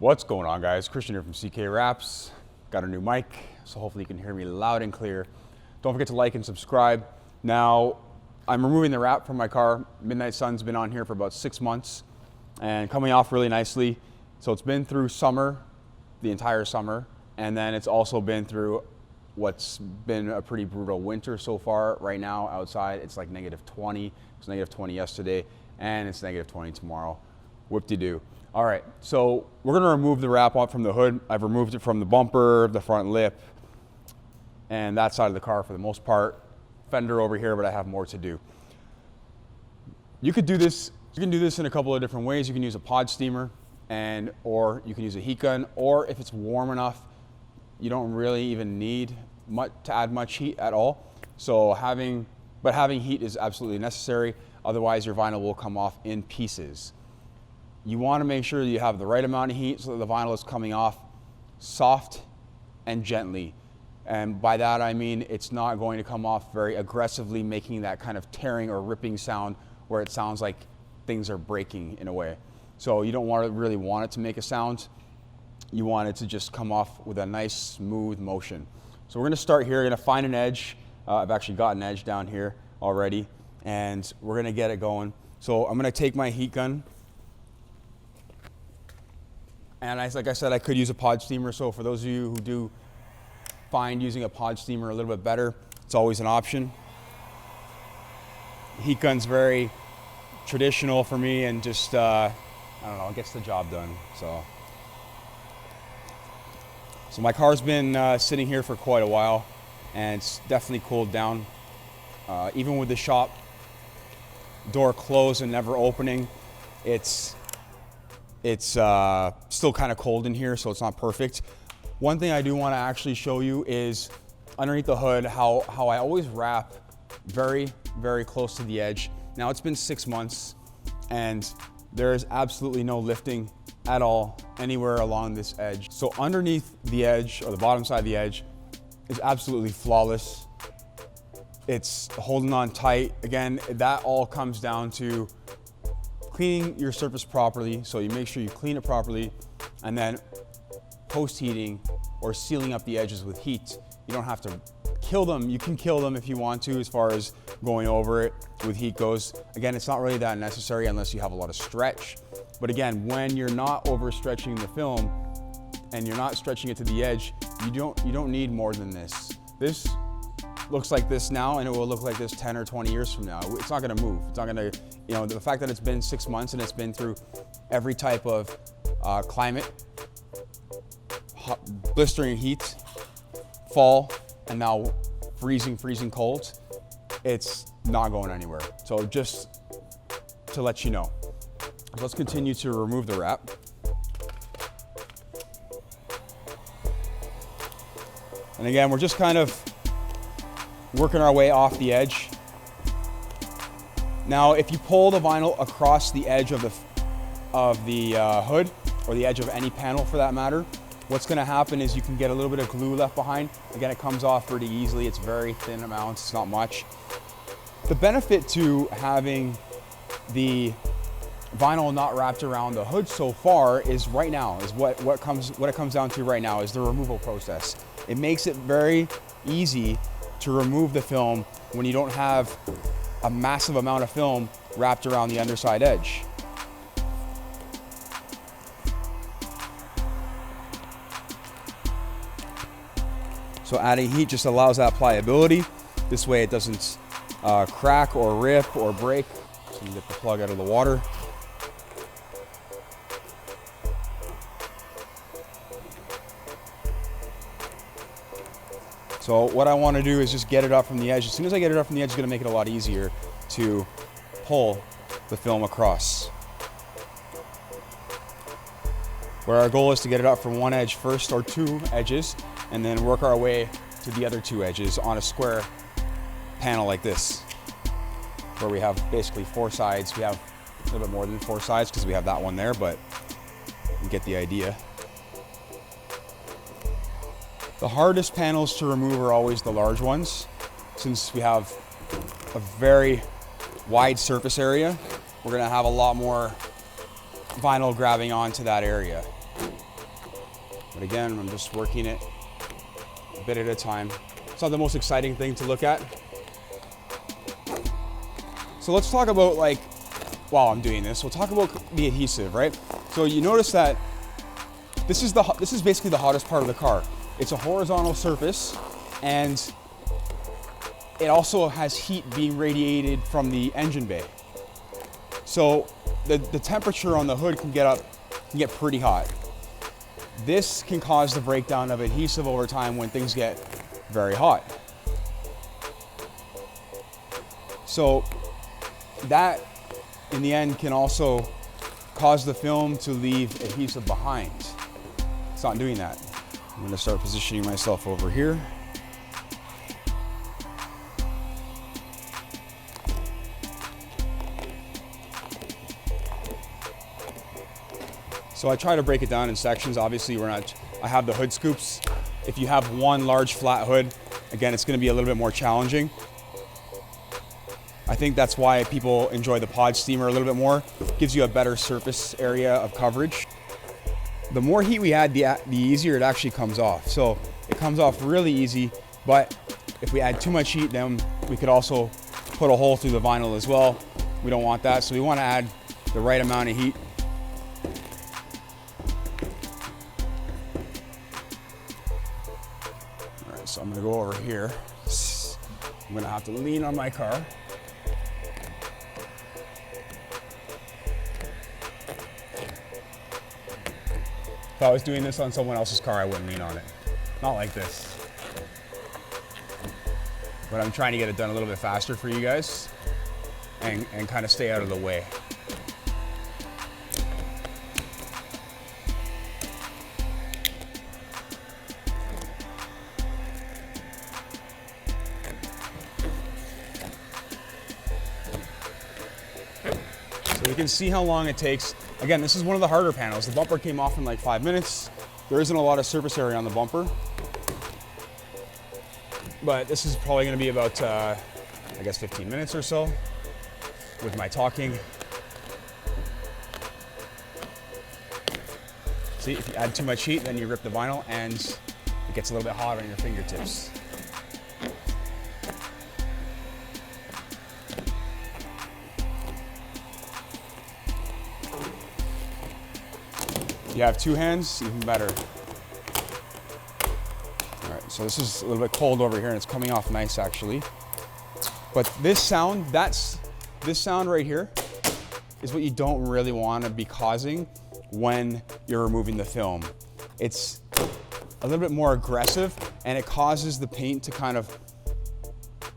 What's going on, guys? Christian here from CK Wraps. Got a new mic, so hopefully you can hear me loud and clear. Don't forget to like and subscribe. Now, I'm removing the wrap from my car. Midnight Sun's been on here for about 6 months and coming off really nicely. So it's been through summer, the entire summer, and then it's also been through what's been a pretty brutal winter so far. Right now, outside, it's like -20. It was -20 yesterday, and it's -20 tomorrow. Whoop-de-doo. All right, so we're gonna remove the wrap off from the hood. I've removed it from the bumper, the front lip, and that side of the car for the most part. Fender over here, but I have more to do. You can do this in a couple of different ways. You can use a pod steamer, or you can use a heat gun, or if it's warm enough, you don't really even need to add much heat at all. So having heat is absolutely necessary. Otherwise, your vinyl will come off in pieces. You want to make sure that you have the right amount of heat so that the vinyl is coming off soft and gently. And by that I mean it's not going to come off very aggressively, making that kind of tearing or ripping sound where it sounds like things are breaking in a way. So you don't really want it to make a sound. You want it to just come off with a nice smooth motion. So we're going to start here. We're going to find an edge. I've actually got an edge down here already, and we're going to get it going. So I'm going to take my heat gun. And like I said, I could use a pod steamer. So for those of you who do find using a pod steamer a little bit better, it's always an option. Heat gun's very traditional for me and just, I don't know, it gets the job done. So my car's been sitting here for quite a while, and it's definitely cooled down. Even with the shop door closed and never opening, it's still kind of cold in here, so it's not perfect. One thing I do want to actually show you is underneath the hood how I always wrap very, very close to the edge. Now it's been 6 months and there is absolutely no lifting at all anywhere along this edge. So underneath the edge, or the bottom side of the edge, is absolutely flawless. It's holding on tight. Again, that all comes down to cleaning your surface properly, so you make sure you clean it properly, and then post-heating or sealing up the edges with heat. You don't have to kill them. You can kill them if you want to, as far as going over it with heat goes. Again, it's not really that necessary unless you have a lot of stretch. But again, when you're not overstretching the film and you're not stretching it to the edge, you don't need more than this. This looks like this now, and it will look like this 10 or 20 years from now. It's not gonna move. It's not gonna, the fact that it's been 6 months and it's been through every type of climate, hot, blistering heat, fall, and now freezing cold, it's not going anywhere. So just to let you know. Let's continue to remove the wrap. And again, we're just kind of working our way off the edge. Now, if you pull the vinyl across the edge of the hood, or the edge of any panel for that matter, what's gonna happen is you can get a little bit of glue left behind. Again, it comes off pretty easily. It's very thin amounts, it's not much. The benefit to having the vinyl not wrapped around the hood so far is right now, is what it comes down to right now is the removal process. It makes it very easy to remove the film when you don't have a massive amount of film wrapped around the underside edge. So adding heat just allows that pliability. This way it doesn't crack or rip or break. So you can get the plug out of the water. So what I want to do is just get it up from the edge. As soon as I get it up from the edge, it's going to make it a lot easier to pull the film across. Where our goal is to get it up from one edge first, or 2 edges, and then work our way to the other 2 edges on a square panel like this, where we have basically 4 sides. We have a little bit more than 4 sides because we have that one there, but you get the idea. The hardest panels to remove are always the large ones. Since we have a very wide surface area, we're gonna have a lot more vinyl grabbing onto that area. But again, I'm just working it a bit at a time. It's not the most exciting thing to look at. So let's talk about, like, while I'm doing this, we'll talk about the adhesive, right? So you notice that this is basically the hottest part of the car. It's a horizontal surface, and it also has heat being radiated from the engine bay. So the temperature on the hood can get pretty hot. This can cause the breakdown of adhesive over time when things get very hot. So that, in the end, can also cause the film to leave adhesive behind. It's not doing that. I'm going to start positioning myself over here. So I try to break it down in sections. Obviously, I have the hood scoops. If you have one large flat hood, again, it's going to be a little bit more challenging. I think that's why people enjoy the pod steamer a little bit more. It gives you a better surface area of coverage. The more heat we add, the easier it actually comes off. So it comes off really easy, but if we add too much heat, then we could also put a hole through the vinyl as well. We don't want that, so we want to add the right amount of heat. All right, so I'm going to go over here. I'm going to have to lean on my car. If I was doing this on someone else's car, I wouldn't lean on it. Not like this. But I'm trying to get it done a little bit faster for you guys and kind of stay out of the way. So you can see how long it takes. Again, this is one of the harder panels. The bumper came off in like 5 minutes. There isn't a lot of surface area on the bumper. But this is probably going to be about, I guess, 15 minutes or so with my talking. See, if you add too much heat, then you rip the vinyl and it gets a little bit hot on your fingertips. If you have two hands, even better. All right, so this is a little bit cold over here and it's coming off nice actually. But this sound, this sound right here is what you don't really want to be causing when you're removing the film. It's a little bit more aggressive and it causes the paint to kind of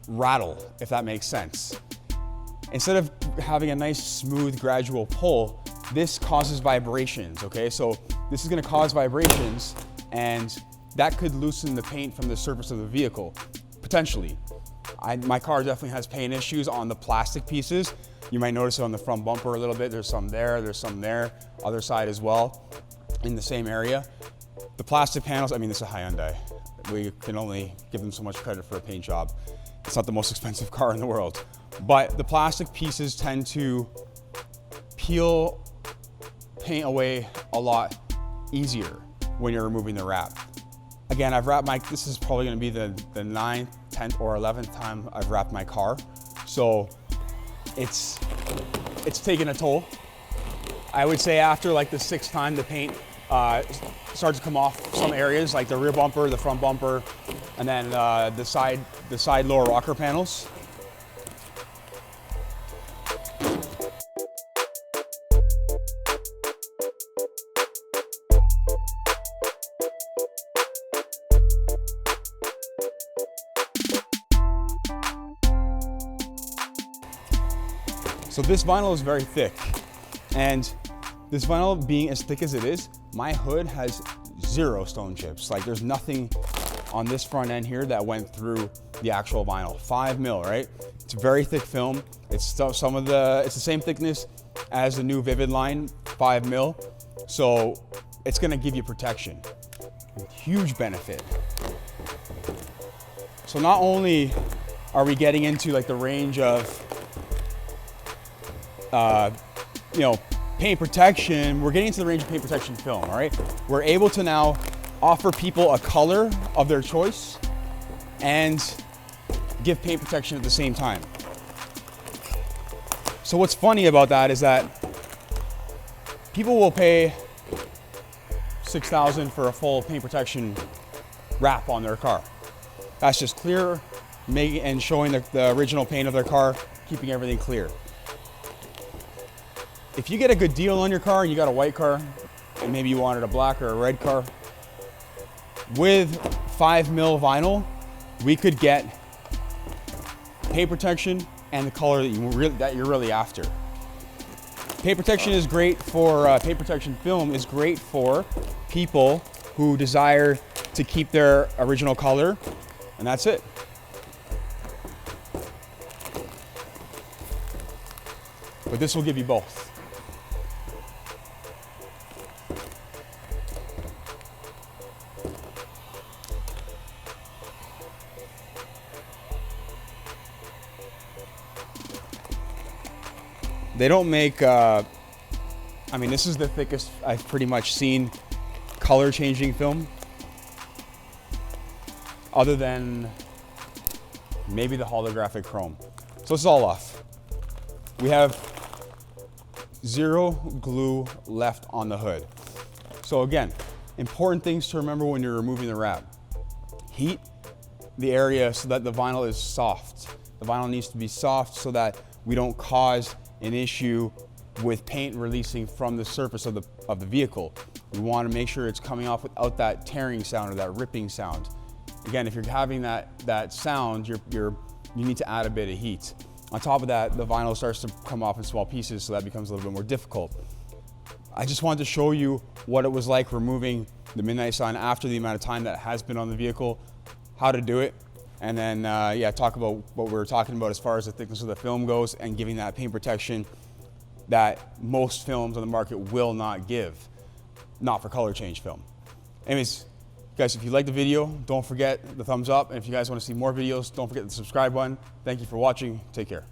rattle, if that makes sense. Instead of having a nice, smooth, gradual pull, this causes vibrations, okay? So this is gonna cause vibrations and that could loosen the paint from the surface of the vehicle, potentially. My car definitely has paint issues on the plastic pieces. You might notice it on the front bumper a little bit. There's some there, other side as well, in the same area. The plastic panels, I mean, this is a Hyundai. We can only give them so much credit for a paint job. It's not the most expensive car in the world. But the plastic pieces tend to peel paint away a lot easier when you're removing the wrap. Again, I've wrapped this is probably gonna be the 9th, 10th, or 11th time I've wrapped my car. So it's taken a toll. I would say after like the 6th time, the paint starts to come off some areas, like the rear bumper, the front bumper, and then the side lower rocker panels. So this vinyl is very thick, and this vinyl being as thick as it is, my hood has 0 stone chips. Like there's nothing on this front end here that went through the actual vinyl. 5 mil, right? It's a very thick film. It's the same thickness as the new Vivid line, 5 mil. So it's gonna give you protection. Huge benefit. So not only are we getting into like the range of paint protection, we're getting into the range of paint protection film, all right? We're able to now offer people a color of their choice and give paint protection at the same time. So what's funny about that is that people will pay $6,000 for a full paint protection wrap on their car. That's just clear, making and showing the original paint of their car, keeping everything clear. If you get a good deal on your car and you got a white car, and maybe you wanted a black or a red car, with 5mm vinyl, we could get paint protection and the color that you're really after. Paint protection is great for, paint protection film is great for people who desire to keep their original color, and that's it. But this will give you both. They don't make, I mean, this is the thickest I've pretty much seen color changing film, other than maybe the holographic chrome. So this is all off. We have 0 glue left on the hood. So again, important things to remember when you're removing the wrap. Heat the area so that the vinyl is soft. The vinyl needs to be soft so that we don't cause an issue with paint releasing from the surface of the vehicle. We want to make sure it's coming off without that tearing sound or that ripping sound. Again, if you're having that sound, you need to add a bit of heat. On top of that, the vinyl starts to come off in small pieces, so that becomes a little bit more difficult. I just wanted to show you what it was like removing the Midnight Sun after the amount of time that has been on the vehicle, how to do it, and then yeah, talk about what we were talking about as far as the thickness of the film goes and giving that paint protection that most films on the market will not give, not for color change film. Anyways, guys, if you like the video, don't forget the thumbs up. And if you guys want to see more videos, don't forget the subscribe button. Thank you for watching. Take care.